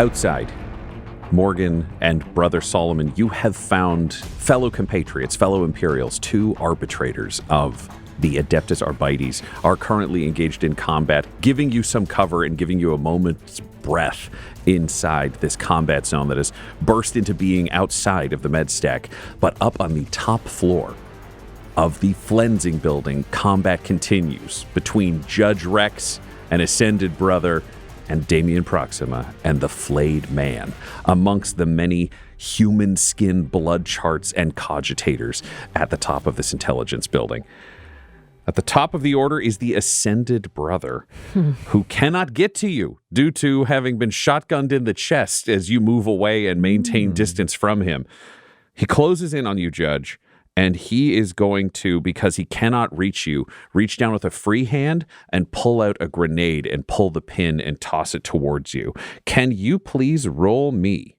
Outside, Morgan and Brother Solomon, you have found fellow compatriots, fellow Imperials, 2 arbitrators of the Adeptus Arbites are currently engaged in combat, giving you some cover and giving you a moment's breath inside this combat zone that has burst into being outside of the med stack. But up on the top floor of the Flensing building, combat continues between Judge Rex and Ascended Brother and Damien Proxima and the Flayed Man, amongst the many human skin blood charts and cogitators at the top of this intelligence building. At the top of the order is the Ascended Brother, who cannot get to you due to having been shotgunned in the chest as you move away and maintain distance from him. He closes in on you, Judge, and he is going to, because he cannot reach you, reach down with a free hand and pull out a grenade and pull the pin and toss it towards you. Can you please roll me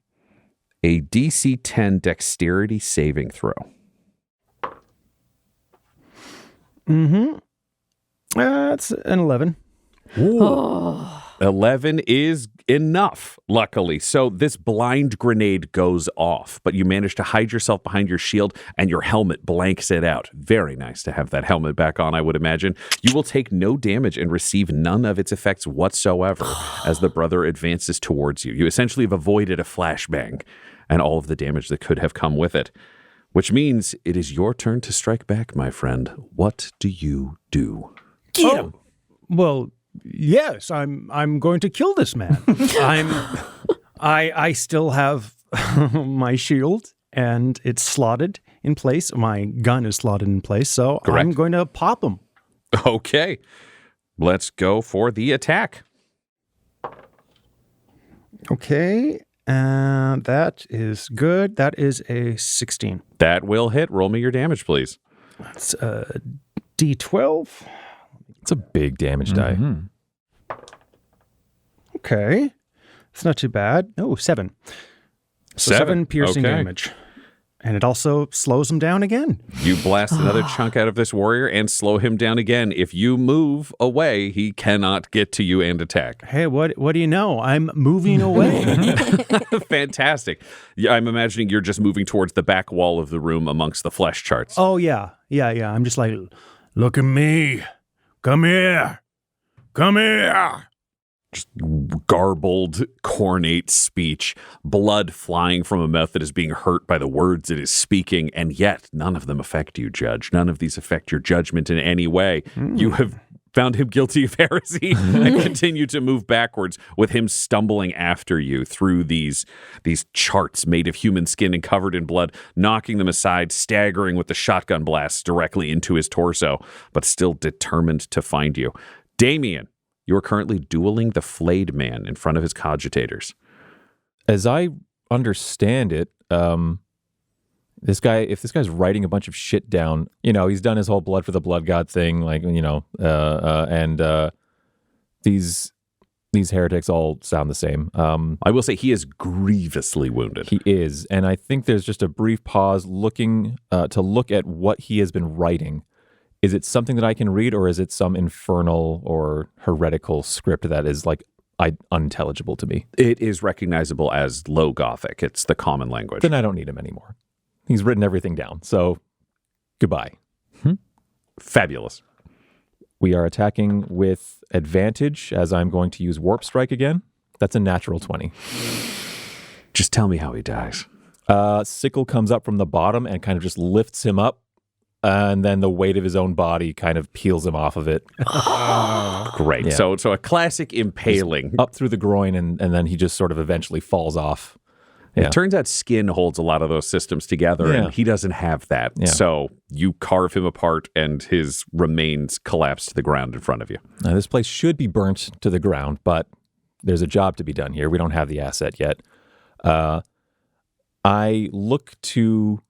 a DC 10 dexterity saving throw? That's an 11. Ooh. 11 is enough, luckily. So this blind grenade goes off, but you manage to hide yourself behind your shield and your helmet blanks it out. Very nice to have that helmet back on, I would imagine. You will take no damage and receive none of its effects whatsoever as the brother advances towards you. You essentially have avoided a flashbang and all of the damage that could have come with it, which means it is your turn to strike back, my friend. What do you do? Get him! Well, yes, I'm going to kill this man. I still have my shield and it's slotted in place. My gun is slotted in place, so correct. I'm going to pop him. Okay. Let's go for the attack. Okay. And that is good. That is a 16. That will hit. Roll me your damage, please. That's a D12. It's a big damage die. Okay. It's not too bad. Oh, 7. So 7 piercing damage. And it also slows him down again. You blast another chunk out of this warrior and slow him down again. If you move away, he cannot get to you and attack. Hey, what do you know? I'm moving away. Fantastic. Yeah, I'm imagining you're just moving towards the back wall of the room amongst the flesh charts. Oh, yeah. I'm just like, look at me. Come here. Come here. Just garbled, cornate speech, blood flying from a mouth that is being hurt by the words it is speaking, and yet none of them affect you, Judge. None of these affect your judgment in any way. You have found him guilty of heresy and continue to move backwards with him stumbling after you through these charts made of human skin and covered in blood, knocking them aside, staggering with the shotgun blasts directly into his torso, but still determined to find you. Damien, you are currently dueling the Flayed Man in front of his cogitators. As I understand it, if this guy's writing a bunch of shit down, he's done his whole blood for the blood god thing, these heretics all sound the same. I will say he is grievously wounded. He is, and I think there's just a brief pause looking to look at what he has been writing. Is it something that I can read, or is it some infernal or heretical script that is unintelligible to me? It is recognizable as Low Gothic. It's the common language. Then I don't need him anymore. He's written everything down, so goodbye. Fabulous. We are attacking with advantage, as I'm going to use Warp Strike again. That's a natural 20. Just tell me how he dies. Sickle comes up from the bottom and kind of just lifts him up, and then the weight of his own body kind of peels him off of it. Great. Yeah. So a classic impaling. Just up through the groin, and then he just sort of eventually falls off. Yeah. It turns out skin holds a lot of those systems together, and he doesn't have that. Yeah. So you carve him apart, and his remains collapse to the ground in front of you. Now, this place should be burnt to the ground, but there's a job to be done here. We don't have the asset yet. I look to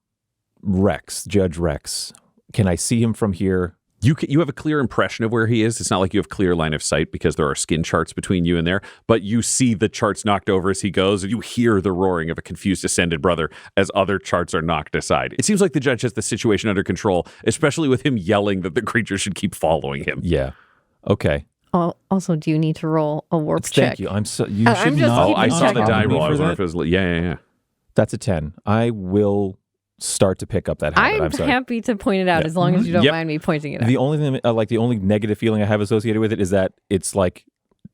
Rex, Judge Rex. Can I see him from here? You have a clear impression of where he is. It's not like you have clear line of sight because there are skin charts between you and there, but you see the charts knocked over as he goes, and you hear the roaring of a confused Ascended Brother as other charts are knocked aside. It seems like the judge has the situation under control, especially with him yelling that the creature should keep following him. Yeah. Okay. Also, do you need to roll a warp check? Thank you. You should I'm just not. keeping I saw the track. die roll. I For was wondering that. if it was. Yeah. That's a 10. I will start to pick up that habit. I'm I'm sorry. happy to point it out as long as you don't Yep. mind me pointing it out. The only thing, the only negative feeling I have associated with it is that it's like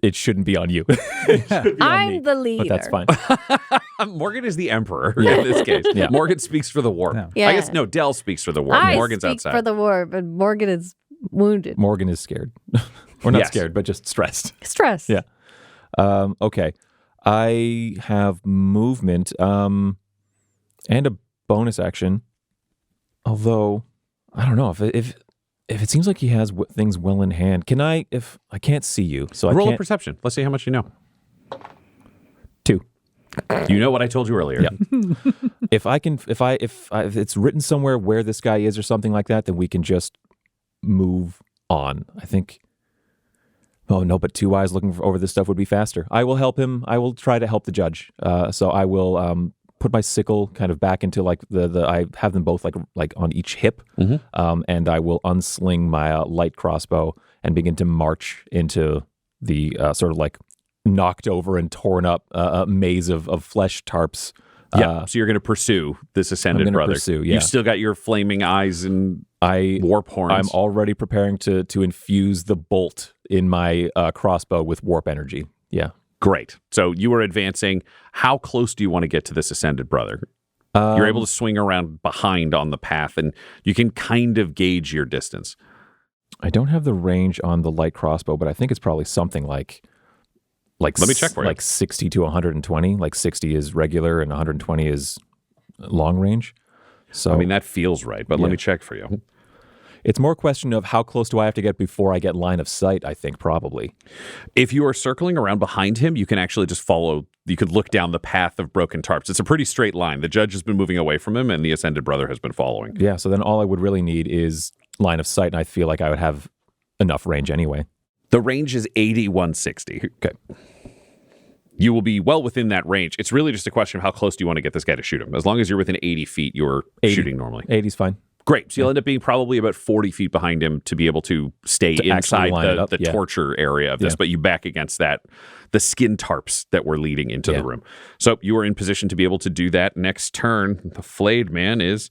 it shouldn't be on you. It should be on me, I'm the leader. but that's fine. Morgan is the emperor in this case. Yeah. Morgan speaks for the warp. Yeah. I guess no. Dell speaks for the warp. I Morgan's speak outside. for the war, but Morgan is wounded. Morgan is scared, or not Yes. scared, but just stressed. Stress. Yeah. Okay. I have movement and a bonus action. Although I don't know if it seems like he has things well in hand. Can I? If I can't see you, so Roll I a can't. perception. Let's see how much you know. 2. You know what I told you earlier. Yeah. If it's written somewhere where this guy is or something like that, then we can just move on. I think. Oh no, but 2 eyes looking over this stuff would be faster. I will help him. I will try to help the judge. So I will put my sickle kind of back into like the I have them both like on each hip, and I will unsling my light crossbow and begin to march into the sort of like knocked over and torn up maze of flesh tarps. Yeah. So you're going to pursue this ascended gonna brother. pursue, yeah. You've still got your flaming eyes and warp horns. I'm already preparing to infuse the bolt in my crossbow with warp energy. Yeah. Great. So you are advancing. How close do you want to get to this ascended brother? You're able to swing around behind on the path, and you can kind of gauge your distance. I don't have the range on the light crossbow, but I think it's probably something like Let me check for you. like 60 to 120. Like 60 is regular and 120 is long range. So I mean, that feels right, but let Yeah. me check for you. it's more a question of how close do I have to get before I get line of sight, I think, probably. If you are circling around behind him, you can actually just follow. You could look down the path of broken tarps. It's a pretty straight line. The judge has been moving away from him, and the ascended brother has been following. Yeah, so then all I would really need is line of sight, and I feel like I would have enough range anyway. The range is 80, 160. Okay. You will be well within that range. It's really just a question of how close do you want to get this guy to shoot him. As long as you're within 80 feet, you're 80. shooting normally. 80's fine. Great. So you'll end up being probably about 40 feet behind him to be able to stay To actually inside line it the up, yeah. torture area of this, Yeah. but you back against that, the skin tarps that were leading into Yeah. the room. So you are in position to be able to do that. Next turn, the Flayed Man is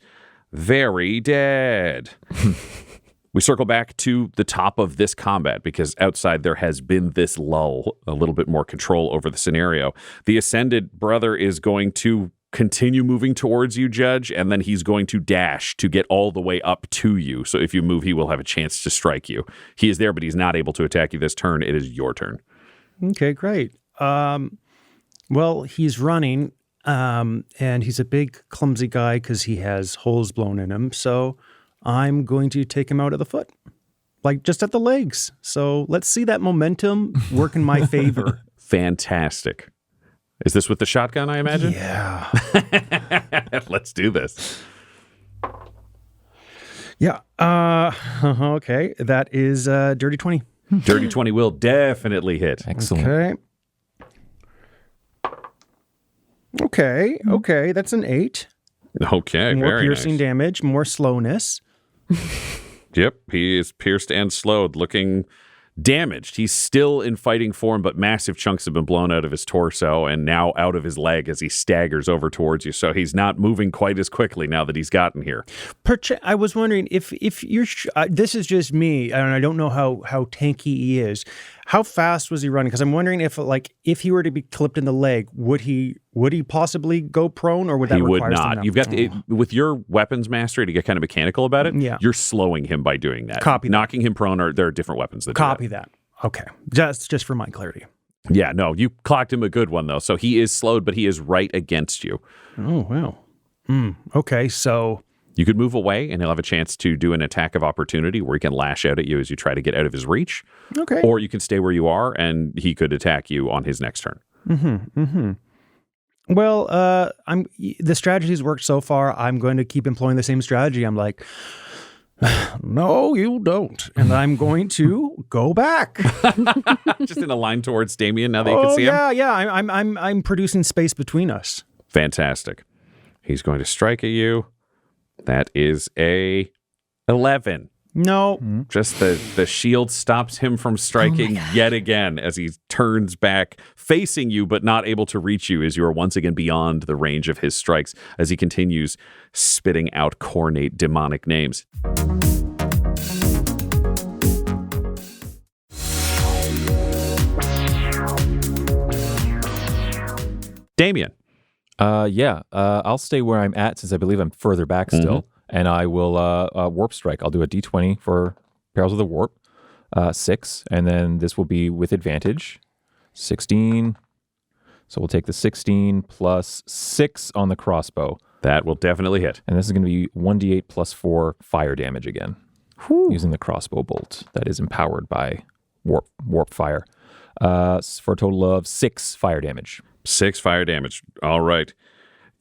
very dead. We circle back to the top of this combat because outside there has been this lull, a little bit more control over the scenario. The Ascended Brother is going to continue moving towards you, Judge, and then he's going to dash to get all the way up to you. So if you move, he will have a chance to strike you. He is there, but he's not able to attack you this turn. It is your turn. Okay, great. Well, he's running, and he's a big, clumsy guy because he has holes blown in him. So I'm going to take him out of the foot, like just at the legs. So let's see that momentum work in my favor. Fantastic. Is this with the shotgun, I imagine? Yeah. Let's do this. Yeah. Okay. That is dirty 20. Dirty 20 will definitely hit. Excellent. Okay. That's an 8. Okay, More very piercing nice. damage, more slowness. Yep, he is pierced and slowed, looking damaged. He's still in fighting form, but massive chunks have been blown out of his torso and now out of his leg as he staggers over towards you. So he's not moving quite as quickly now that he's gotten here. I was wondering if you're. This is just me, and I don't know how tanky he is. How fast was he running? Because I'm wondering if he were to be clipped in the leg, would he possibly go prone, or would that He would require not. something You've got with your weapons mastery to get kind of mechanical about it. Yeah. You're slowing him by doing that. Copy that. Knocking him prone, or there are different weapons that Copy do that. Okay, just for my clarity. that. Yeah, no, you clocked him a good one though. So he is slowed, but he is right against you. Oh wow. Okay, so You could move away, and he'll have a chance to do an attack of opportunity where he can lash out at you as you try to get out of his reach. okay. Or you can stay where you are, and he could attack you on his next turn. Well, the strategy's worked so far. I'm going to keep employing the same strategy. I'm like, no, you don't, and I'm going to go back. Just in a line towards Damien now that you can see him. yeah. I'm producing space between us. Fantastic. He's going to strike at you. That is a 11. No. Just the shield stops him from striking yet again as he turns back, facing you, but not able to reach you as you are once again beyond the range of his strikes as he continues spitting out cornate demonic names. Damien. I'll stay where I'm at since I believe I'm further back still. And I will warp strike. I'll do a d20 for Perils of the Warp, 6, and then this will be with advantage, 16. So we'll take the 16 plus 6 on the crossbow. That will definitely hit. And this is going to be 1d8 plus 4 fire damage again, using the crossbow bolt that is empowered by warp fire, for a total of 6 fire damage. 6 fire damage. All right.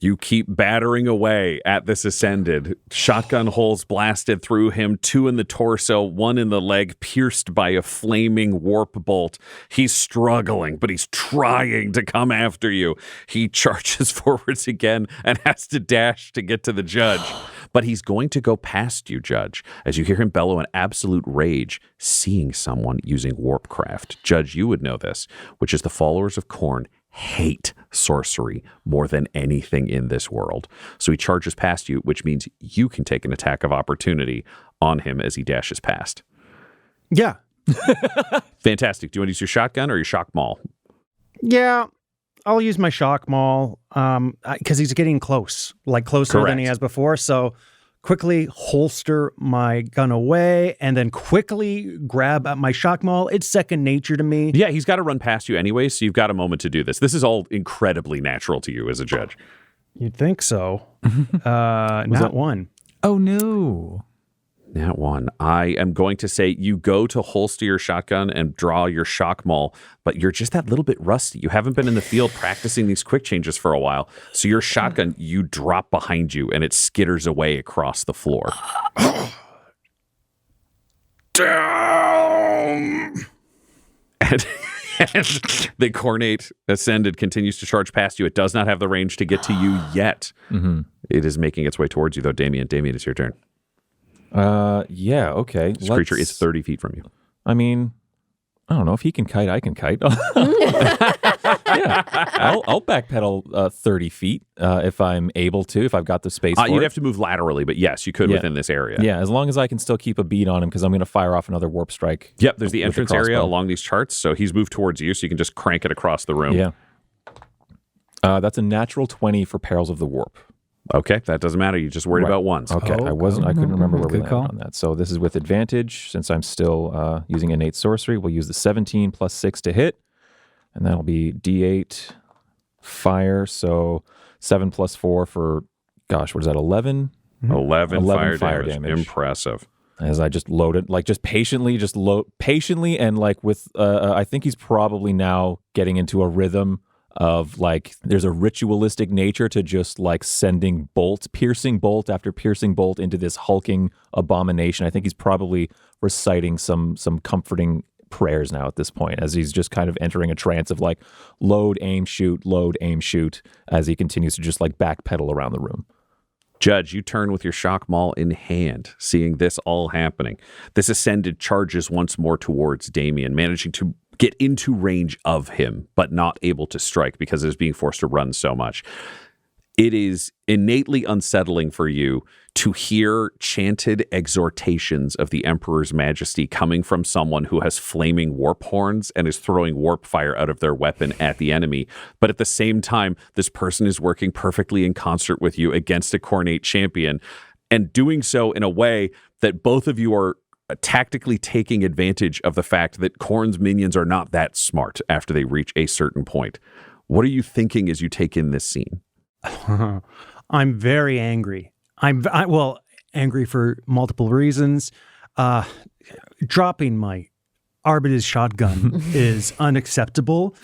You keep battering away at this Ascended. Shotgun holes blasted through him, 2 in the torso, 1 in the leg, pierced by a flaming warp bolt. He's struggling, but he's trying to come after you. He charges forwards again and has to dash to get to the Judge. But he's going to go past you, Judge, as you hear him bellow in absolute rage, seeing someone using Warpcraft. Judge, you would know this, which is the followers of Khorne hate sorcery more than anything in this world. So he charges past you, which means you can take an attack of opportunity on him as he dashes past. Yeah. Fantastic. Do you want to use your shotgun or your shock maul? Yeah. I'll use my shock maul because he's getting closer than he has before. So quickly holster my gun away and then quickly grab at my shock maul. It's second nature to me. Yeah, he's got to run past you anyway, so you've got a moment to do this. This is all incredibly natural to you as a Judge. You'd think so. Not one. Oh, no. Nat 1. I am going to say you go to holster your shotgun and draw your shock maul, but you're just that little bit rusty. You haven't been in the field practicing these quick changes for a while. So your shotgun, you drop behind you and it skitters away across the floor. Down! And the Cornate Ascended continues to charge past you. It does not have the range to get to you yet. It is making its way towards you, though. Damien, it's your turn. Yeah, okay. This creature is 30 feet from you. I mean, I don't know. If he can kite, I can kite. Yeah, I'll backpedal 30 feet if I'm able to, if I've got the space for You'd it. have to move laterally, but yes, you could within this area. Yeah, as long as I can still keep a beat on him because I'm going to fire off another warp strike. Yep, there's the entrance area crossbow. along these charts, so he's moved towards you, so you can just crank it across the room. Yeah. That's a natural 20 for Perils of the Warp. Okay, that doesn't matter. You just worried about ones. Okay, I couldn't remember where we Good landed call. on that. So this is with advantage. Since I'm still using innate sorcery, we'll use the 17 plus 6 to hit. And that'll be D8 fire. So 7 plus 4 for, gosh, what is that, 11? 11 fire fire damage. damage. Impressive. As I just loaded, like just patiently and like with, I think he's probably now getting into a rhythm of like, there's a ritualistic nature to just like sending piercing bolt after piercing bolt into this hulking abomination. I think he's probably reciting some comforting prayers now at this point, as he's just kind of entering a trance of like load, aim, shoot, as he continues to just like backpedal around the room. Judge, you turn with your shock maul in hand, seeing this all happening. This Ascended charges once more towards Damien, managing to get into range of him, but not able to strike because it is being forced to run so much. It is innately unsettling for you to hear chanted exhortations of the Emperor's Majesty coming from someone who has flaming warp horns and is throwing warp fire out of their weapon at the enemy. But at the same time, this person is working perfectly in concert with you against a Khornate champion, and doing so in a way that both of you are tactically taking advantage of the fact that Khorne's minions are not that smart after they reach a certain point. What are you thinking as you take in this scene? I'm very angry. I'm angry for multiple reasons. Dropping my Arbitrators shotgun is unacceptable,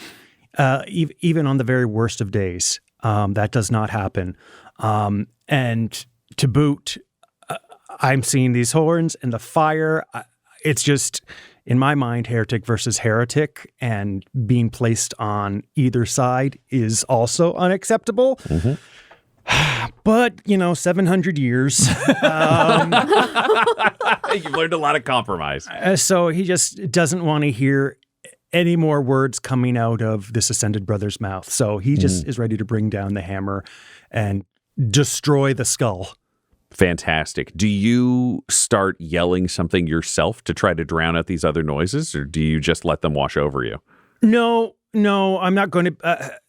even on the very worst of days. That does not happen. And to boot, I'm seeing these horns and the fire. It's just, in my mind, heretic versus heretic, and being placed on either side is also unacceptable. But, 700 years. You've learned a lot of compromise. So he just doesn't want to hear any more words coming out of this ascended brother's mouth. So he just is ready to bring down the hammer and destroy the skull. Fantastic. Do you start yelling something yourself to try to drown out these other noises, or do you just let them wash over you? No, I'm not going to.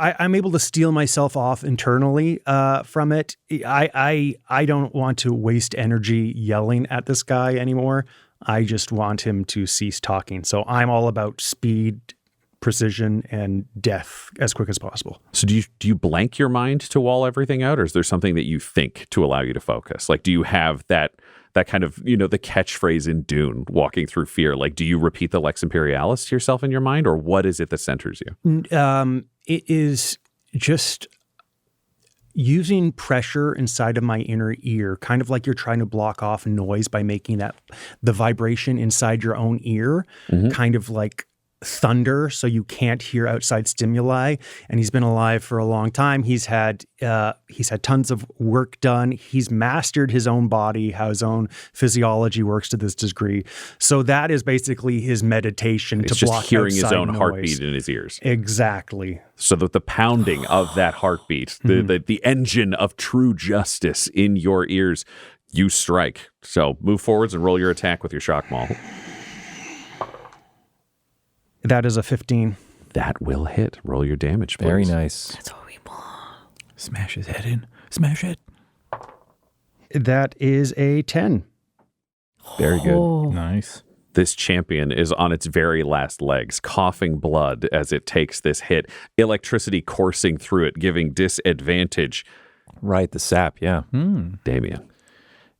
I'm able to steal myself off internally from it. I don't want to waste energy yelling at this guy anymore. I just want him to cease talking. So I'm all about speed, precision, and death as quick as possible. So do you blank your mind to wall everything out, or is there something that you think to allow you to focus? Like, do you have that kind of, the catchphrase in Dune, walking through fear? Like, do you repeat the Lex Imperialis to yourself in your mind, or what is it that centers you? It is just using pressure inside of my inner ear, kind of like you're trying to block off noise by making the vibration inside your own ear, kind of like thunder, so you can't hear outside stimuli. And he's been alive for a long time. He's had tons of work done. He's mastered his own body, how his own physiology works to this degree. So that is basically his meditation. It's to just block hearing his own noise. heartbeat in his ears. Exactly. So that the pounding of that heartbeat, the engine of true justice in your ears, you strike. So move forwards and roll your attack with your shock maul. That is a 15. That will hit. Roll your damage, please. Very nice. That's what we want. Smash his head in. Smash it. That is a 10. Very good. Oh. Nice. This champion is on its very last legs, coughing blood as it takes this hit. Electricity coursing through it, giving disadvantage. Right, the sap, yeah. Damien.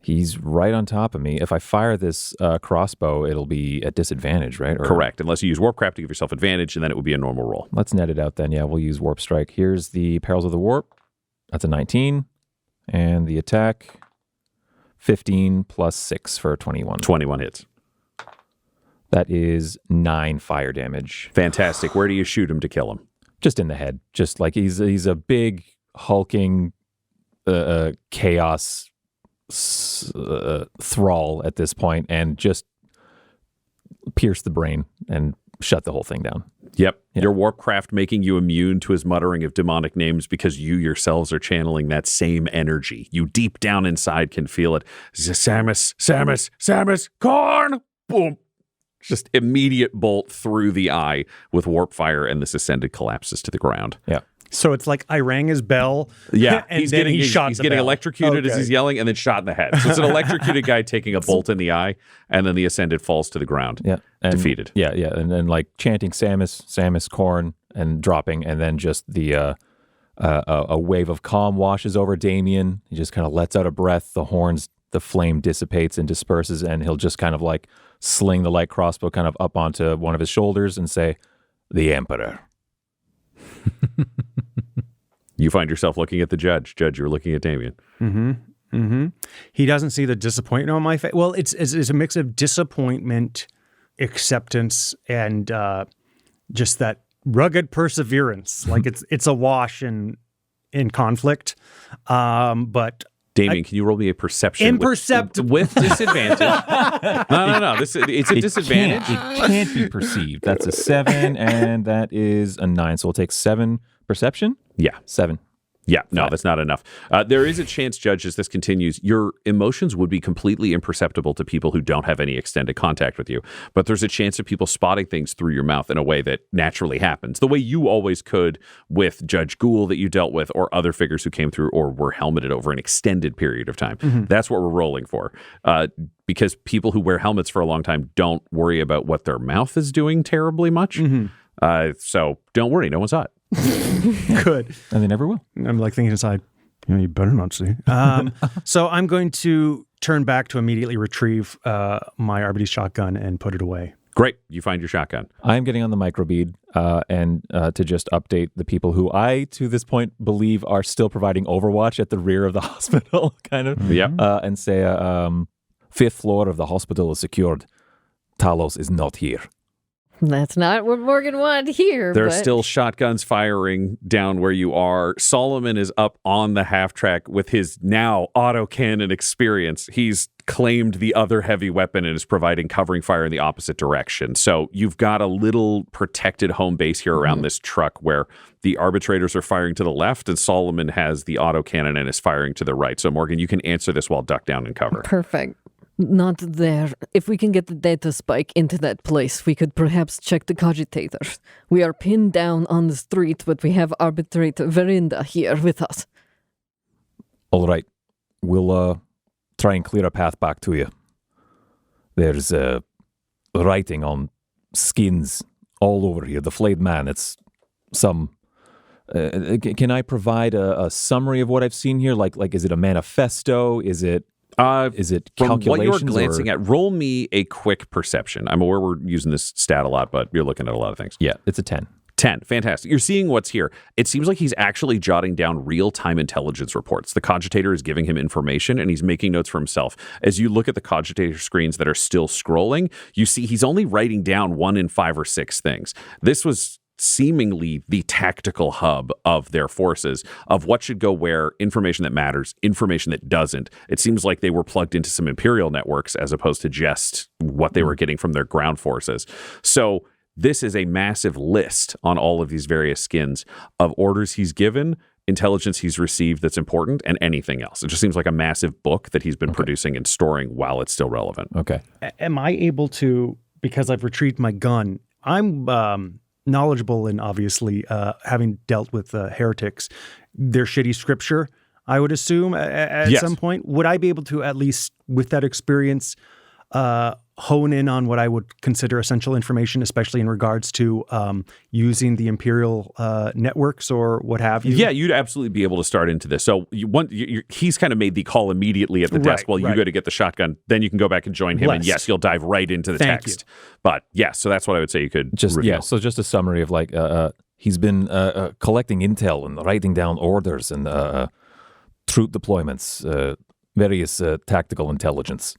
He's right on top of me. If I fire this crossbow, it'll be at disadvantage, right? Or, Correct, unless you use Warpcraft to give yourself advantage, and then it would be a normal roll. Let's net it out then. Yeah, we'll use Warp Strike. Here's the Perils of the Warp. That's a 19. And the attack, 15 plus 6 for 21. 21 hits. That is 9 fire damage. Fantastic. Where do you shoot him to kill him? Just in the head. Just like he's a big, hulking chaos thrall at this point, and just pierce the brain and shut the whole thing down. Yep. Yeah. Your Warpcraft making you immune to his muttering of demonic names because you yourselves are channeling that same energy. You deep down inside can feel it. Samus, Samus, Samus, Corn! Boom. Just immediate bolt through the eye with warp fire, and this ascended collapses to the ground. Yeah. So it's like I rang his bell. Yeah, and he's then getting he shot he's the getting bell. electrocuted as Okay. he's yelling, and then shot in the head. So it's an electrocuted guy taking a bolt in the eye, and then the ascended falls to the ground. Yeah. And, Defeated. Yeah, yeah. And then like chanting Samus, Corn, and dropping, and then just the a wave of calm washes over Damien. He just kind of lets out a breath. The flame dissipates and disperses, and he'll just kind of like sling the light crossbow kind of up onto one of his shoulders and say, "The Emperor." You find yourself looking at the judge. Judge, you're looking at Damien. He doesn't see the disappointment on my face. Well, it's a mix of disappointment, acceptance, and just that rugged perseverance. Like it's a wash in conflict. But Damien, can you roll me a perception? Imperceptible. With disadvantage. No. It's a disadvantage. It can't be perceived. That's a 7, and that is a 9. So we'll take 7 perception. Yeah. 7. Yeah, no, that's not enough. There is a chance, Judge, as this continues, your emotions would be completely imperceptible to people who don't have any extended contact with you. But there's a chance of people spotting things through your mouth in a way that naturally happens, the way you always could with Judge Ghoul that you dealt with, or other figures who came through or were helmeted over an extended period of time. That's what we're rolling for. Because people who wear helmets for a long time don't worry about what their mouth is doing terribly much. So don't worry, no one saw it. good. And they never will. I'm like thinking inside, you better not see. So I'm going to turn back to immediately retrieve my RBD shotgun and put it away. Great. You find your shotgun. I'm getting on the microbead and to just update the people who I, to this point, believe are still providing overwatch at the rear of the hospital, kind of. Yep. And say, 5th floor of the hospital is secured. Talos is not here. That's not what Morgan wanted here. There are but still shotguns firing down where you are. Solomon is up on the half track with his now autocannon experience. He's claimed the other heavy weapon and is providing covering fire in the opposite direction. So you've got a little protected home base here around this truck where the arbitrators are firing to the left and Solomon has the autocannon and is firing to the right. So Morgan, you can answer this while ducked down and cover. Perfect. Not there. If we can get the data spike into that place, we could perhaps check the cogitators. We are pinned down on the street, but we have Arbitrator Verinda here with us. All right. We'll try and clear a path back to you. There's writing on skins all over here. The Flayed Man. It's some... can I provide a summary of what I've seen here? Like, is it a manifesto? Is it From what you're calculations? glancing at, roll me a quick perception. I'm aware we're using this stat a lot, but you're looking at a lot of things. Yeah, it's a 10. 10. Fantastic. You're seeing what's here. It seems like he's actually jotting down real-time intelligence reports. The cogitator is giving him information, and he's making notes for himself. As you look at the cogitator screens that are still scrolling, you see he's only writing down 1 in 5 or 6 things. This was seemingly the tactical hub of their forces, of what should go where, information that matters, information that doesn't. It seems like they were plugged into some Imperial networks as opposed to just what they were getting from their ground forces. So this is a massive list on all of these various skins of orders he's given, intelligence he's received that's important, and anything else. It just seems like a massive book that he's been producing and storing while it's still relevant. Okay. Am I able to, because I've retrieved my gun, I'm knowledgeable in obviously having dealt with heretics, their shitty scripture, I would assume at Yes. some point. Would I be able to, at least with that experience, hone in on what I would consider essential information, especially in regards to using the Imperial networks or what have you? Yeah, you'd absolutely be able to start into this. So he's kind of made the call immediately at the desk while you go to get the shotgun. Then you can go back and join him. And yes, you'll dive right into the text. But yeah, so that's what I would say you could Just reveal. yeah, so just a summary of like he's been collecting intel and writing down orders and troop deployments, various tactical intelligence.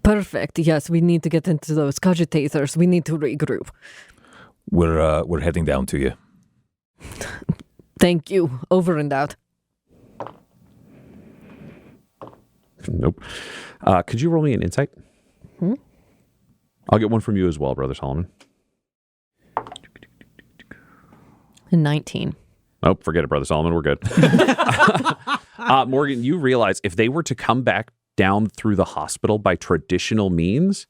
Perfect. Yes, we need to get into those cogitators. We need to regroup. We're heading down to you. Thank you. Over and out. Nope. Could you roll me an insight? I'll get one from you as well, Brother Solomon. 19. Oh, forget it, Brother Solomon. We're good. Morgan, you realize if they were to come back down through the hospital by traditional means,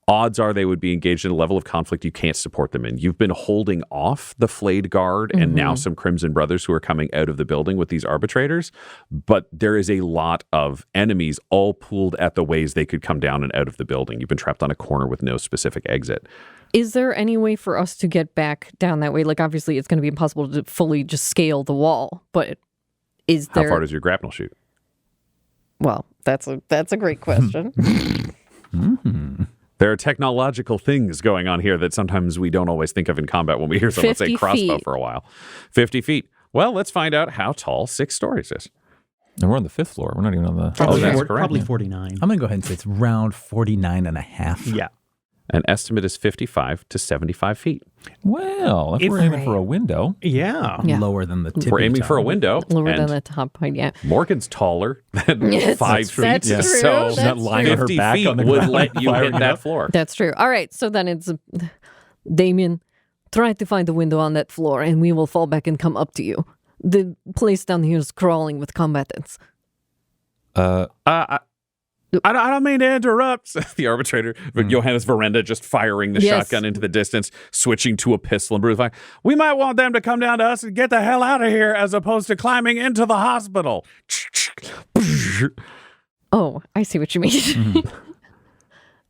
odds are they would be engaged in a level of conflict you can't support them in. You've been holding off the Flayed Guard and now some Crimson Brothers who are coming out of the building with these arbitrators, but there is a lot of enemies all pooled at the ways they could come down and out of the building. You've been trapped on a corner with no specific exit. Is there any way for us to get back down that way? Like, obviously, it's going to be impossible to fully just scale the wall, but is there... How far does your grapnel shoot? Well, that's a great question. There are technological things going on here that sometimes we don't always think of in combat when we hear someone say 50 crossbow feet. for a while. 50 feet. Well, let's find out how tall 6 stories is. And we're on the 5th floor. We're not even on the... Oh, that's correct. Probably 49. I'm going to go ahead and say it's around 49 and a half. Yeah. An estimate is 55 to 75 feet. Well, if we're aiming for a window... Yeah. Yeah. Lower than the tip. We're aiming for a window. Lower and than the top height, yeah. Morgan's taller than Yes, 5 feet. that's true. So She's not lying on her 50 back feet on the would ground let you hit firing that up. floor. That's true. All right, so then it's Damien, try to find a window on that floor and we will fall back and come up to you. The place down here is crawling with combatants. I don't mean to interrupt, said the arbitrator, but Johannes Verenda just firing the Yes. shotgun into the distance, switching to a pistol and Bruce like, we might want them to come down to us and get the hell out of here as opposed to climbing into the hospital. Oh, I see what you mean.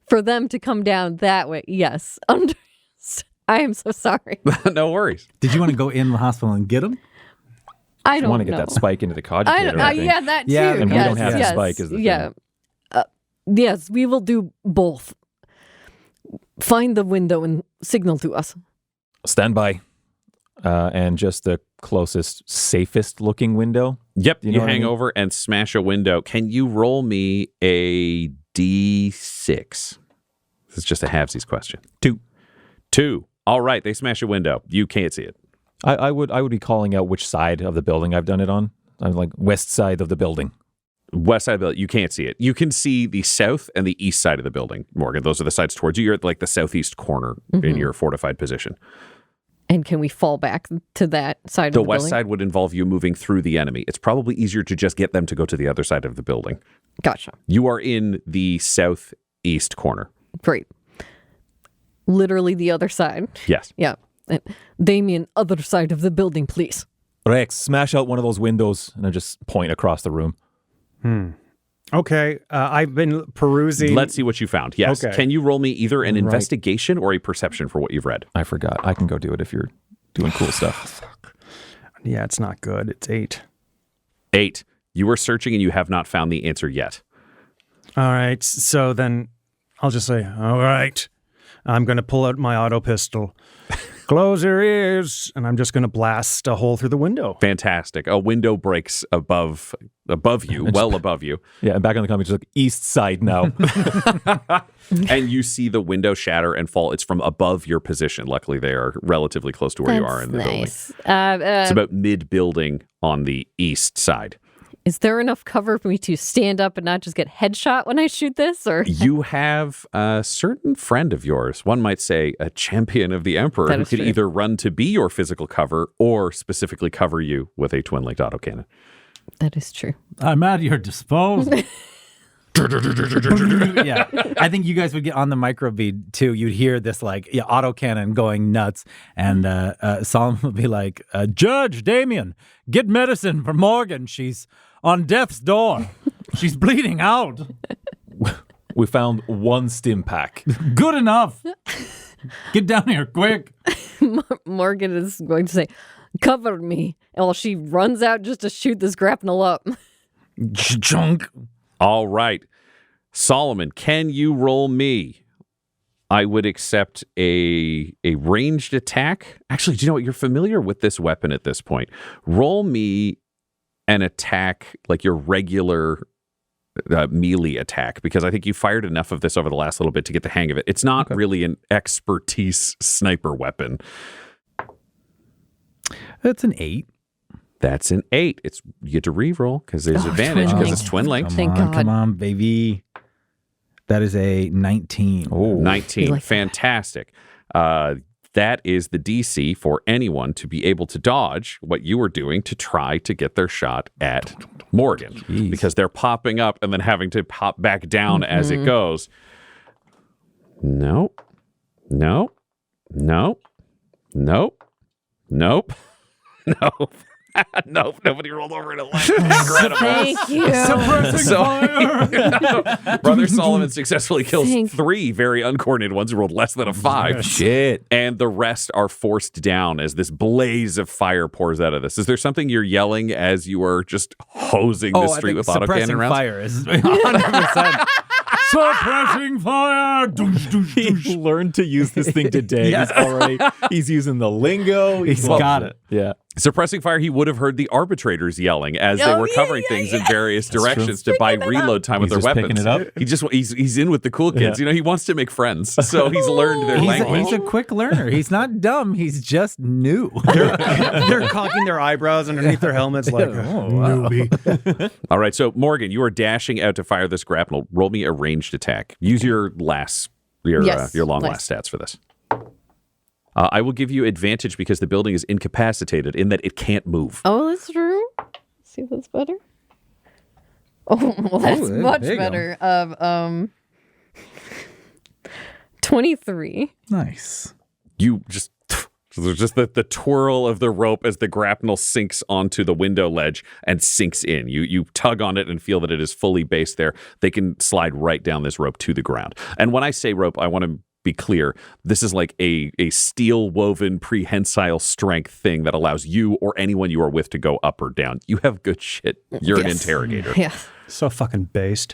For them to come down that way, yes. I am so sorry. No worries. Did you want to go in the hospital and get them? I You don't want to get know. that spike into the cogitator, I think. Yeah, that too. Yeah, and we yes, don't have the yes, spike is the thing. yeah. Yes, we will do both. Find the window and signal to us. Stand by. And just the closest, safest looking window. Yep, You know you what I hang mean? over and smash a window. Can you roll me a D6? This is just a halvesies question. 2. All right, they smash a window. You can't see it. I would be calling out which side of the building I've done it on. I'm like west side of the building. West side of the building, you can't see it. You can see the south and the east side of the building, Morgan. Those are the sides towards you. You're at like the southeast corner in your fortified position. And can we fall back to that side of the building? The west side would involve you moving through the enemy. It's probably easier to just get them to go to the other side of the building. Gotcha. You are in the southeast corner. Great. Literally the other side. Yes. Yeah. Damien, other side of the building, please. Rex, smash out one of those windows, and I just point across the room. Okay, I've been perusing. Let's see what you found. Yes. Okay. Can you roll me either an investigation or a perception for what you've read? I forgot. I can go do it if you're doing cool stuff. Yeah, it's not good. It's 8. 8. You are searching and you have not found the answer yet. All right, so then I'll just say, all right, I'm going to pull out my auto pistol. Close your ears, and I'm just going to blast a hole through the window. Fantastic. A window breaks above you, well above you. Yeah, and back on the comic, just like east side now. And you see the window shatter and fall. It's from above your position. Luckily, they are relatively close to where you are in the nice. building. It's about mid-building on the east side. Is there enough cover for me to stand up and not just get headshot when I shoot this? Or You have a certain friend of yours, one might say a champion of the Emperor, That who is could true. either run to be your physical cover or specifically cover you with a twin-linked autocannon. That is true. I'm at your disposal. Yeah, I think you guys would get on the microbead too. You'd hear this like autocannon going nuts, and Solomon would be like, "Judge Damien, get medicine for Morgan. She's on death's door. She's bleeding out. We found one stim pack. Good enough. Get down here quick." Morgan is going to say, "Cover me," while she runs out just to shoot this grapnel up. Junk. All right. Solomon, can you roll me? I would accept a ranged attack. Actually, do you know what? You're familiar with this weapon at this point. Roll me an attack like your regular melee attack, because I think you fired enough of this over the last little bit to get the hang of it. It's not really an expertise sniper weapon. That's an 8. That's an 8. You get to re-roll because there's advantage because it's twin linked. Thank God. Come on, baby. That is a 19. Oh, 19. like that. Fantastic. That is the DC for anyone to be able to dodge what you were doing to try to get their shot at Morgan. Because they're popping up and then having to pop back down as it goes. Nope. Nope. Nope. Nope. Nope. Nope. Nope. Nobody rolled over in a line. Incredible. Thank you. Brother Solomon successfully kills Thank- 3 very uncoordinated ones who rolled less than a 5. shit. And the rest are forced down as this blaze of fire pours out of this. Is there something you're yelling as you are just hosing the street with autocannon rounds? Fire is 100%. Suppressing fire. He learned to use this thing today. Yeah. He's using the lingo. He's got it. Yeah. Suppressing fire, he would have heard the arbitrators yelling as they were covering things in various directions to buy reload time with He's their just weapons. picking it up? He's in with the cool kids. Yeah. You know, he wants to make friends, so he's learned their language. He's a quick learner. He's not dumb. He's just new. They're cocking their eyebrows underneath their helmets like, newbie. All right, so Morgan, you are dashing out to fire this grapnel. Roll me a ranged attack. Use your long last stats for this. I will give you advantage because the building is incapacitated in that it can't move. Oh, that's true. See if that's better. Oh, well, that's much there you go. better. 23. Nice. You just there's just the twirl of the rope as the grapnel sinks onto the window ledge and sinks in. You tug on it and feel that it is fully based there. They can slide right down this rope to the ground. And when I say rope, I want to be clear, this is like a steel woven prehensile strength thing that allows you or anyone you are with to go up or down. You have good shit. You're an Yes. interrogator. Yeah. So fucking based.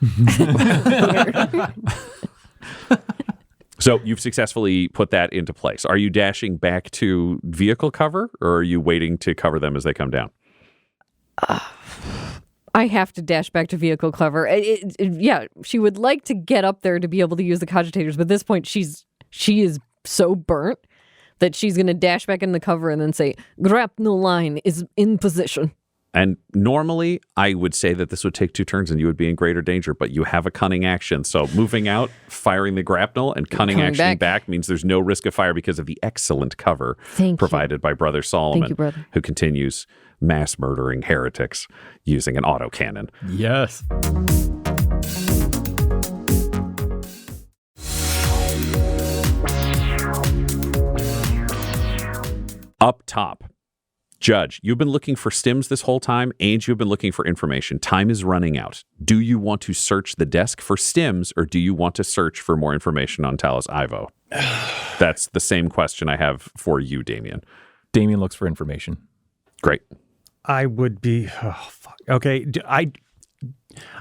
So you've successfully put that into place. Are you dashing back to vehicle cover or are you waiting to cover them as they come down? I have to dash back to vehicle cover. Yeah, she would like to get up there to be able to use the cogitators, but at this point she is so burnt that she's going to dash back in the cover and then say, grapnel line is in position. And normally, I would say that this would take 2 turns and you would be in greater danger, but you have a cunning action. So moving out, firing the grapnel, and cunning Coming actioning back. back means there's no risk of fire because of the excellent cover provided by Brother Solomon, Thank you, brother. who continues mass murdering heretics using an autocannon. Yes. Up top, Judge, you've been looking for stims this whole time, and you've been looking for information. Time is running out. Do you want to search the desk for stims, or do you want to search for more information on Talos Ivo? That's the same question I have for you, Damien. Damien looks for information. Great. I would be. Oh, fuck. Okay.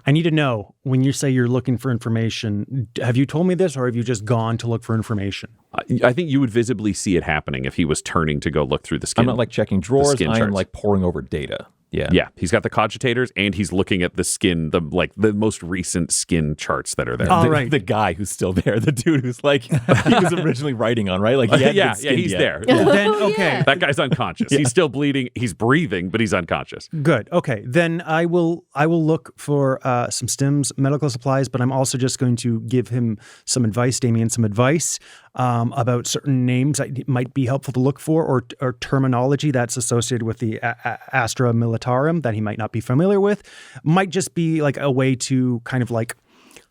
I need to know, when you say you're looking for information, have you told me this, or have you just gone to look for information? I think you would visibly see it happening if he was turning to go look through the skin. I'm not like checking drawers. skin I am charts. like poring over data. Yeah. Yeah, he's got the cogitators, and he's looking at the skin, the most recent skin charts that are there. All the, right. the guy who's still there, the dude who's like, he was originally writing on, right? Like, he hadn't yeah, been skinned he's yet. there. Then, Oh, okay. yeah. That guy's unconscious. He's still bleeding. He's breathing, but he's unconscious. Good. Okay. Then I will look for some stims, medical supplies, but I'm also just going to give him some advice, Damien, some advice about certain names that might be helpful to look for, or terminology that's associated with the Astra Militarum that he might not be familiar with. Might just be like a way to kind of like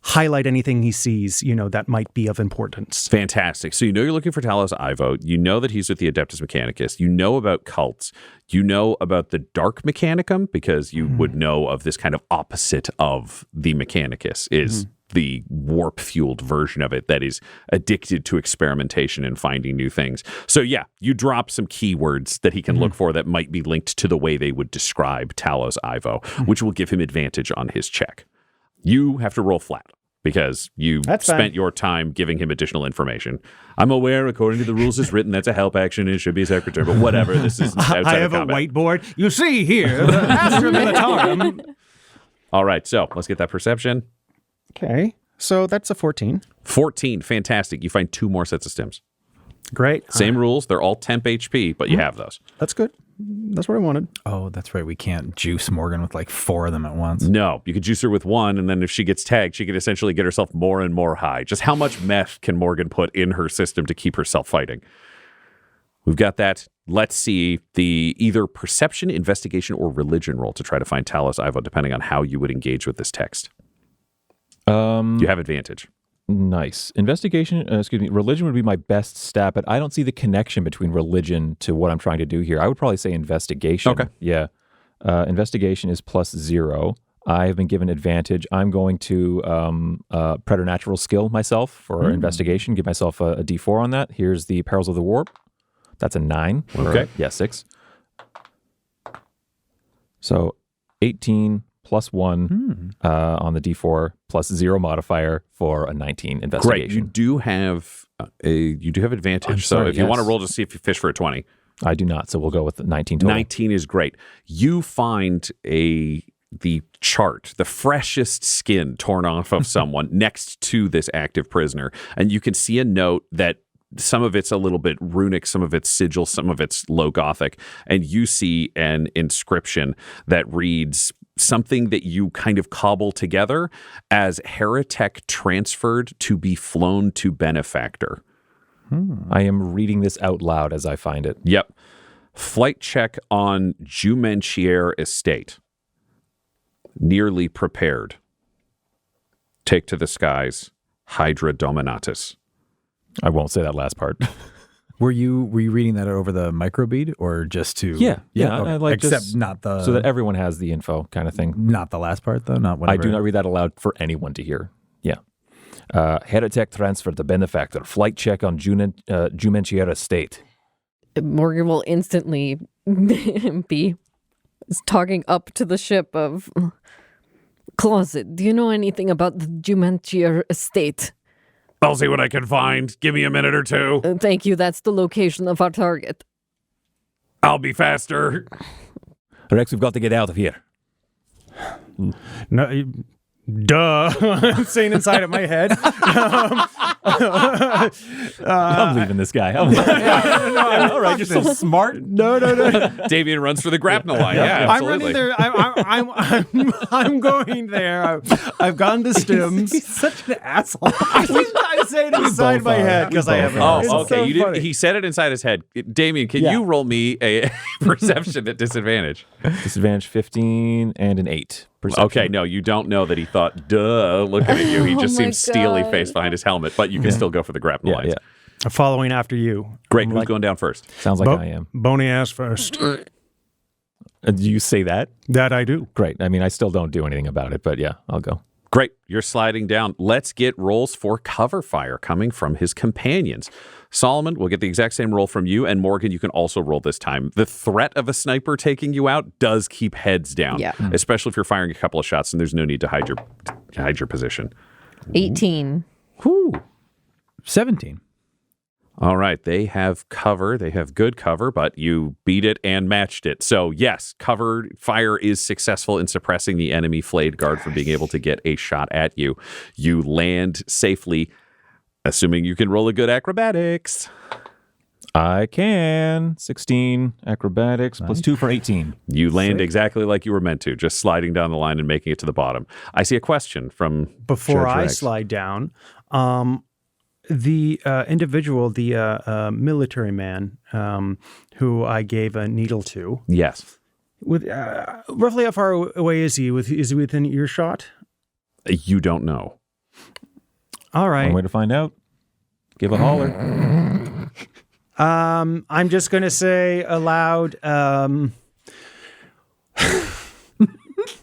highlight anything he sees, that might be of importance. Fantastic. So you know you're looking for Talos Ivo. You know that he's with the Adeptus Mechanicus. You know about cults. You know about the Dark Mechanicum because you would know of this kind of opposite of the Mechanicus is the warp-fueled version of it that is addicted to experimentation and finding new things. So yeah, you drop some keywords that he can look for that might be linked to the way they would describe Talos Ivo, which will give him advantage on his check. You have to roll flat because you That's spent fine. your time giving him additional information. I'm aware, according to the rules as written, that's a help action and it should be a secretary, but whatever. This is outside I of have a combat. whiteboard. You see here, the Astra Militarum. All right, so let's get that perception. Okay. So that's a 14. 14, fantastic. You find 2 more sets of stims. Great. Same rules. They're all temp HP, but you have those. That's good. That's what I wanted. Oh, that's right. We can't juice Morgan with like 4 of them at once. No, you could juice her with 1, and then if she gets tagged, she could essentially get herself more and more high. Just how much meth can Morgan put in her system to keep herself fighting? We've got that. Let's see the either perception, investigation, or religion roll to try to find Talos Ivo, depending on how you would engage with this text. You have advantage. Nice. Investigation, religion would be my best stat, but I don't see the connection between religion to what I'm trying to do here. I would probably say investigation. Okay. Yeah. Investigation is +0. I have been given advantage. I'm going to preternatural skill myself for investigation, give myself a D4 on that. Here's the Perils of the Warp. That's a 9. Okay. Yeah, 6. So 18 +1 on the D4 +0 modifier for a 19 investigation. Great. You do have advantage. I'm So sorry, if you want to yes. roll to see if you fish for a 20. I do not, so we'll go with the 19 total. 19 is great. You find the chart, the freshest skin torn off of someone next to this active prisoner, and you can see a note that some of it's a little bit runic, some of it's sigil, some of it's low Gothic, and you see an inscription that reads something that you kind of cobble together as Heretic transferred to be flown to benefactor. I am reading this out loud as I find it. Yep. Flight check on Jumentier Estate. Nearly prepared. Take to the skies. Hydra Dominatus. I won't say that last part. Were you reading that over the microbead or just to? Yeah. okay. I like except just not the so that everyone has the info kind of thing. not the last part though. Not whatever. I do not read that aloud for anyone to hear. Yeah. Heretic transfer to benefactor. Flight check on Jumentier Estate. Morgan will instantly be talking up to the ship of Closet. Do you know anything about the Jumentier Estate? I'll see what I can find. Give me a minute or two. Thank you. That's the location of our target. I'll be faster. Rex, we've got to get out of here. No, Duh. I'm saying inside of my head. I'm leaving this guy. All right, you're so smart. No. Damien runs for the grapnel line. Yeah, I'm absolutely. running there. I'm going there. I've gone the stims. He's such an asshole. I say it inside my head because I have. Oh, It's okay. so funny. He said it inside his head. Damien, can you roll me a perception at disadvantage? Disadvantage 15 and an 8. Perception. Okay, no, you don't know that he thought, duh, looking at you. He just Oh my seems steely God. faced behind his helmet, but you can still go for the grapnel lines. Yeah. Following after you. Great. Who's going down first? Sounds like I am. Bony ass first. Do you say that? That I do. Great. I mean, I still don't do anything about it, but yeah, I'll go. Great. You're sliding down. Let's get rolls for cover fire coming from his companions. Solomon will get the exact same roll from you, and Morgan, you can also roll this time. The threat of a sniper taking you out does keep heads down, especially if you're firing a couple of shots, and there's no need to hide your position. 18. Whew. 17. All right, they have cover. They have good cover, but you beat it and matched it. So yes, cover fire is successful in suppressing the enemy Flayed Guard from being able to get a shot at you. You land safely, assuming you can roll a good acrobatics. I can. 16 acrobatics plus 2 for 18. You land exactly like you were meant to, just sliding down the line and making it to the bottom. I see a question from Before Judge I Rex. slide down, the individual, the military man who I gave a needle to, Yes. with roughly how far away is he? Is he within earshot? You don't know. All right. One way to find out. Give a holler. I'm just going to say aloud,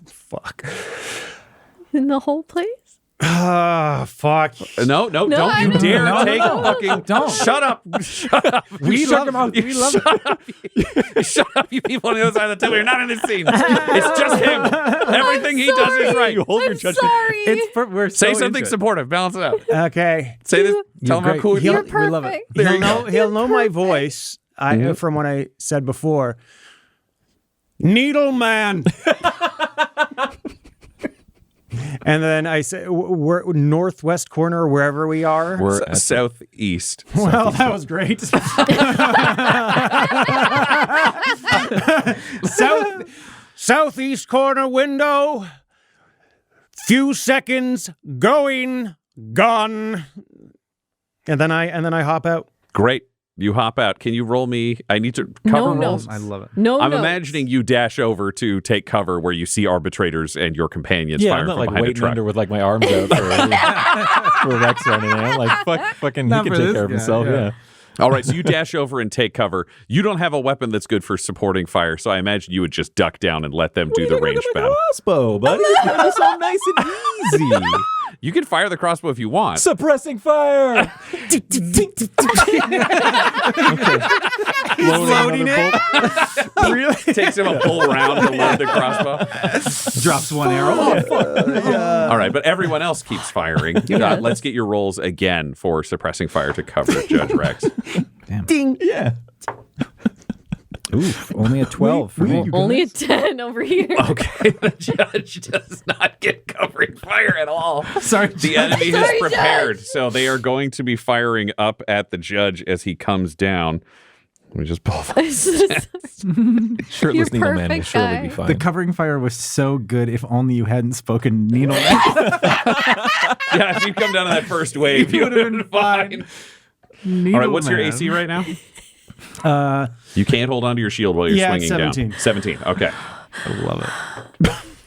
fuck. In the whole place? Fuck. No, don't you I dare don't. take fucking... Don't. Shut up. We love him. We love him. Shut up, you people on the other side of the table. You're not in this scene. It's just him. Everything he does is right. You hold your I'm judgment. sorry. We're Say so something into it. supportive. Balance it out. Okay. Say this. Tell him how great. cool you You're are. We love it. perfect. There you go. He'll know my voice from what I said before. Needle man. And then I say, we're northwest corner, wherever we are. We're southeast. Well, that was great. Southeast corner window. Few seconds going, gone. And then I hop out. Great. You hop out. Can you roll me? I need to cover No rolls. notes. I love it. No, I'm notes. imagining you dash over to take cover where you see arbitrators and your companions Yeah, I'm firing not from like behind a waiting truck. under with like my arms out for Rex running in. I'm like, fucking, Not he for can take this care of guy, himself. yeah. Yeah. All right, so you dash over and take cover. You don't have a weapon that's good for supporting fire, so I imagine you would just duck down and let them do the ranged battle. Crossbow, buddy. It's gonna be so nice and easy. You can fire the crossbow if you want. Suppressing fire. Loading it. Really? Takes him a whole round to load the crossbow. Drops one arrow. All right, but everyone else keeps firing. Let's get your rolls again for suppressing fire to cover Judge Rex. Ding. Yeah. Oof. Only a 12 for me. Only a 10 over here. Okay, the judge does not get covering fire at all. Sorry, The enemy is Sorry, prepared, Judge. so they are going to be firing up at the judge as he comes down. Let me just pull that. Shirtless You're needle man will perfect, surely guy. be fine. The covering fire was so good. If only you hadn't spoken needle. Yeah, if you come down to that first wave, you would have been fine. All right, what's your AC right now? You can't hold onto your shield while you're swinging 17. down. 17. Okay. I love it.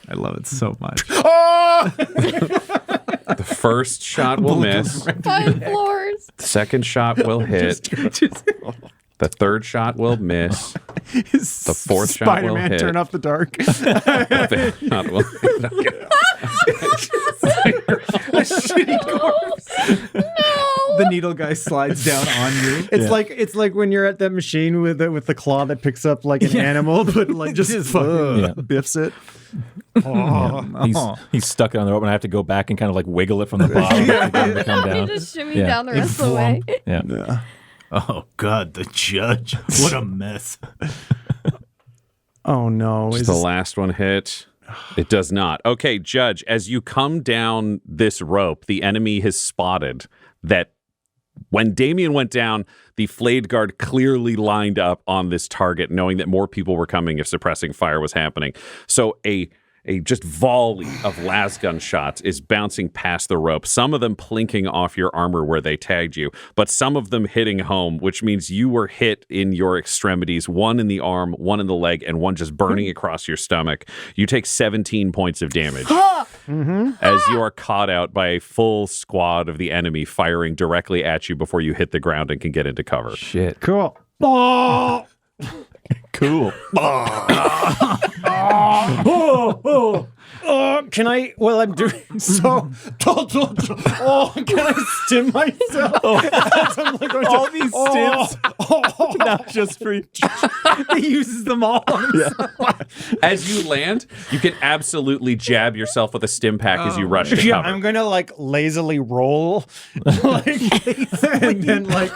I love it so much. The first shot will miss. 5 floors. The second shot will hit. The third shot will miss. The fourth shot will Spider-Man, hit. turn off the dark. The fifth shot will The needle guy slides down on you. It's like when you're at that machine with the claw that picks up like an animal, but like just fucking biffs it. He's stuck on the rope, and I have to go back and kind of like wiggle it from the bottom to get him to come You down. just shimmy Yeah. down the rest of the way. Yeah. Oh, God, the judge. What a mess. Oh no! Just Is the this- last one hit. It does not. Okay, Judge, as you come down this rope, the enemy has spotted that when Damien went down, the Flayed Guard clearly lined up on this target, knowing that more people were coming if suppressing fire was happening. So a just volley of lasgun shots is bouncing past the rope, some of them plinking off your armor where they tagged you, but some of them hitting home, which means you were hit in your extremities, one in the arm, one in the leg, and one just burning across your stomach. You take 17 points of damage as you are caught out by a full squad of the enemy firing directly at you before you hit the ground and can get into cover. Shit. Cool. Cool. Can I, while I'm doing so, can I stim myself? As I'm like going All these stims, not just for you. He uses them all on himself. As you land, you can absolutely jab yourself with a stim pack as you rush to cover. Yeah, I'm going to like lazily roll. And then like,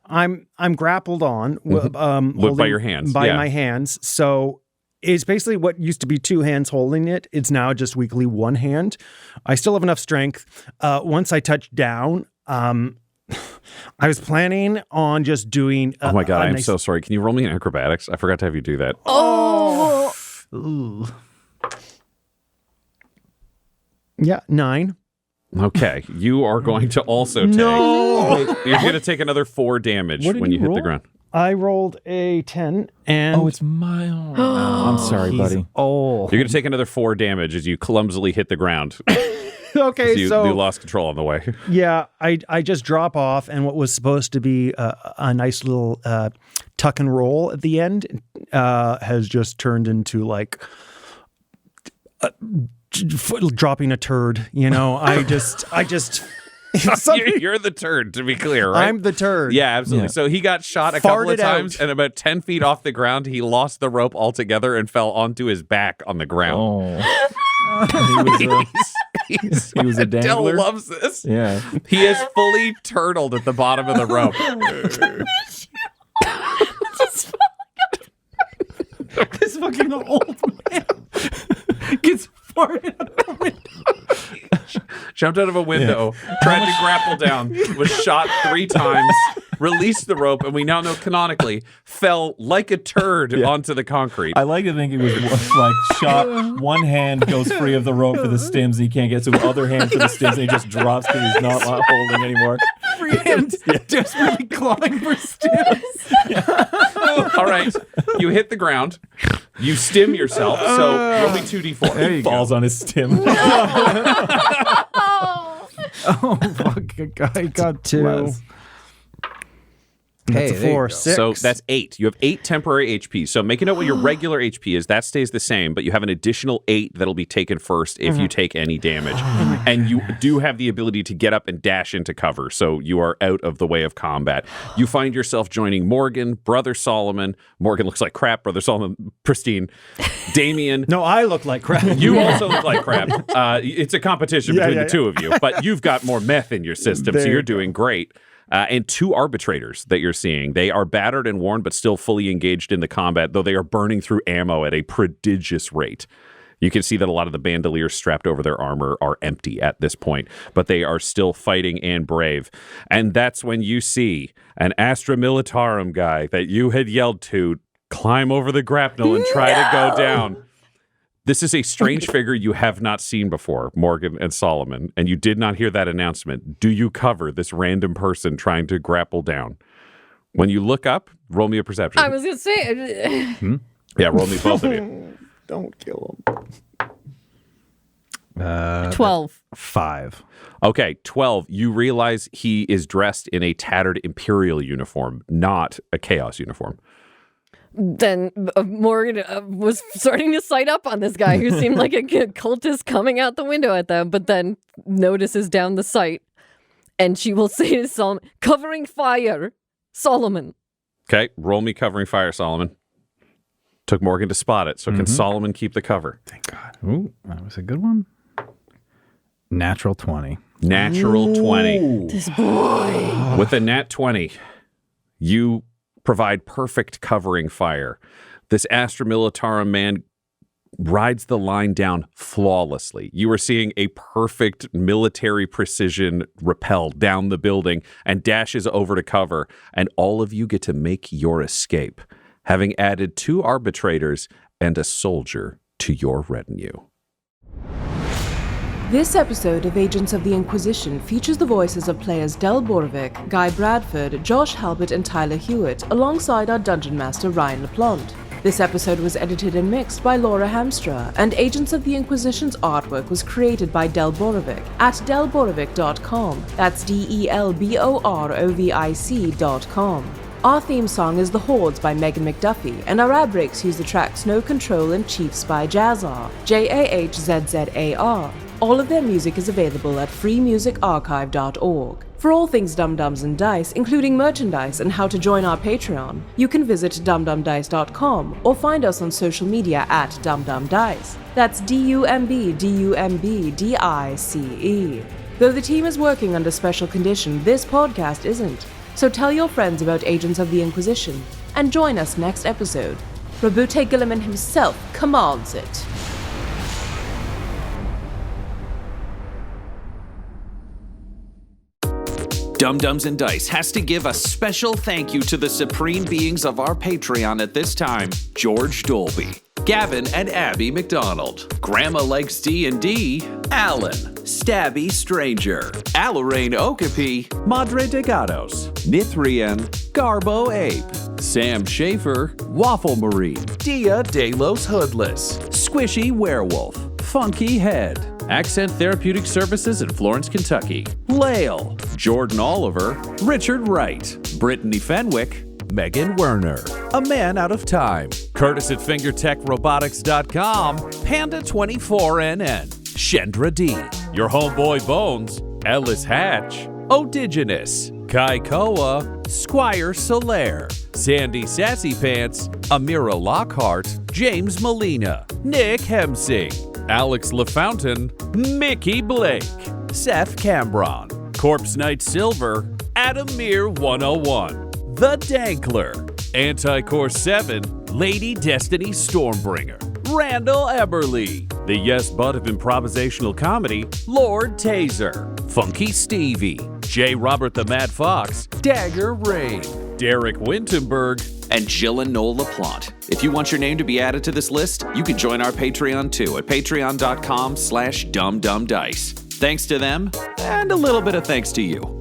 I'm grappled on, by your hands. By my hands. So it's basically what used to be two hands holding it. It's now just weakly one hand. I still have enough strength. Once I touch down, I was planning on just doing. Oh my God, I'm so sorry. Can you roll me in acrobatics? I forgot to have you do that. Oh. Ooh. Yeah, 9. Okay, you are going to also take. No! You're going to take another 4 damage What did when you you hit the roll? ground. I rolled a 10, and It's my own. I'm sorry, buddy. Oh. You're going to take another 4 damage as you clumsily hit the ground. okay, you so lost control on the way. yeah, I just drop off, and what was supposed to be a nice little tuck and roll at the end has just turned into like dropping a turd. You know, I just. You're the turd, to be clear, right? I'm the turd. Yeah, absolutely. Yeah. So he got shot a couple of Farted out. times, and about 10 feet off the ground, he lost the rope altogether and fell onto his back on the ground. Oh. He was a Dell dangler. loves this. Yeah. He is fully turtled at the bottom of the rope. This fucking old man gets farted out the window. Jumped out of a window, tried to grapple down, was shot 3 times, released the rope, and we now know canonically fell like a turd onto the concrete. I like to think it was like shot. One hand goes free of the rope for the stims, and he can't get to the other hand for the stims, and he just drops because he's not holding anymore. Free hand desperately clawing for stims. All right, you hit the ground, you stim yourself, so roll me 2d4. There he falls on his stim. Oh, fuck. I got 2. bless. That's a 4, 6. So that's 8. You have 8 temporary HP. So make a note what your regular HP is. That stays the same, but you have an additional 8 that'll be taken first if you take any damage. And you do have the ability to get up and dash into cover, so you are out of the way of combat. You find yourself joining Morgan, Brother Solomon. Morgan looks like crap. Brother Solomon, pristine. Damien. No, I look like crap. You also look like crap. It's a competition between the two of you, but you've got more meth in your system, so you're doing great. And 2 arbitrators that you're seeing. They are battered and worn, but still fully engaged in the combat, though they are burning through ammo at a prodigious rate. You can see that a lot of the bandoliers strapped over their armor are empty at this point, but they are still fighting and brave. And that's when you see an Astra Militarum guy that you had yelled to climb over the grapnel and try to go down. This is a strange figure you have not seen before, Morgan and Solomon, and you did not hear that announcement. Do you cover this random person trying to grapple down? When you look up, roll me a perception. I was going to say. Yeah, roll me both of you. Don't kill him. 12. 5. Okay, 12. You realize he is dressed in a tattered Imperial uniform, not a Chaos uniform. Then Morgan was starting to sight up on this guy who seemed like a cultist coming out the window at them, but then notices down the sight, and she will say to Solomon, covering fire, Solomon. Okay, roll me covering fire, Solomon. Took Morgan to spot it, so can Solomon keep the cover? Thank God. Ooh, that was a good one. Natural 20. Natural 20. This boy. With a nat 20, you provide perfect covering fire. This Astra Militarum man rides the line down flawlessly. You are seeing a perfect military precision rappel down the building and dashes over to cover, and all of you get to make your escape, having added 2 arbitrators and a soldier to your retinue. This episode of Agents of the Inquisition features the voices of players Del Borovic, Guy Bradford, Josh Halbot, and Tyler Hewitt, alongside our Dungeon Master Ryan LaPlante. This episode was edited and mixed by Laura Hamstra, and Agents of the Inquisition's artwork was created by Del Borovic at delborovic.com. That's DELBOROVIC.com. Our theme song is The Hordes by Megan McDuffie, and our ad breaks use the tracks No Control and Chiefs by Jazzar, JAHZZAR. All of their music is available at freemusicarchive.org. For all things Dum-Dums and Dice, including merchandise and how to join our Patreon, you can visit dumdumdice.com or find us on social media at dumdumdice. That's DUMBDUMBDICE. Though the team is working under special condition, this podcast isn't. So tell your friends about Agents of the Inquisition and join us next episode. Rabute Gilliman himself commands it. Dum-Dums and Dice has to give a special thank you to the supreme beings of our Patreon at this time: George Dolby, Gavin and Abby McDonald, Grandma Likes D&D, Alan, Stabby Stranger, Alarain Okapi, Madre de Gatos, Nithrian, Garbo Ape, Sam Schaefer, Waffle Marie, Dia De Los Hoodless, Squishy Werewolf, Funky Head, Accent Therapeutic Services in Florence, Kentucky, Lael, Jordan Oliver, Richard Wright, Brittany Fenwick, Megan Werner, A Man Out of Time, Curtis at FingerTechRobotics.com, Panda24NN, Shendra D, Your Homeboy Bones, Ellis Hatch, Odigenous, Kai Koa, Squire Solaire, Sandy Sassy Pants, Amira Lockhart, James Molina, Nick Hemsing, Alex LaFountain, Mickey Blake, Seth Cambron, Corpse Knight Silver, Adamir 101, The Dankler, Anticore 7, Lady Destiny Stormbringer, Randall Eberly, the Yes Bud of improvisational comedy, Lord Taser, Funky Stevie, J. Robert the Mad Fox, Dagger Rain, Derek Wintenberg, and Jill and Noel LaPlante. If you want your name to be added to this list, you can join our Patreon too at patreon.com/dumdumdice. Thanks to them, and a little bit of thanks to you.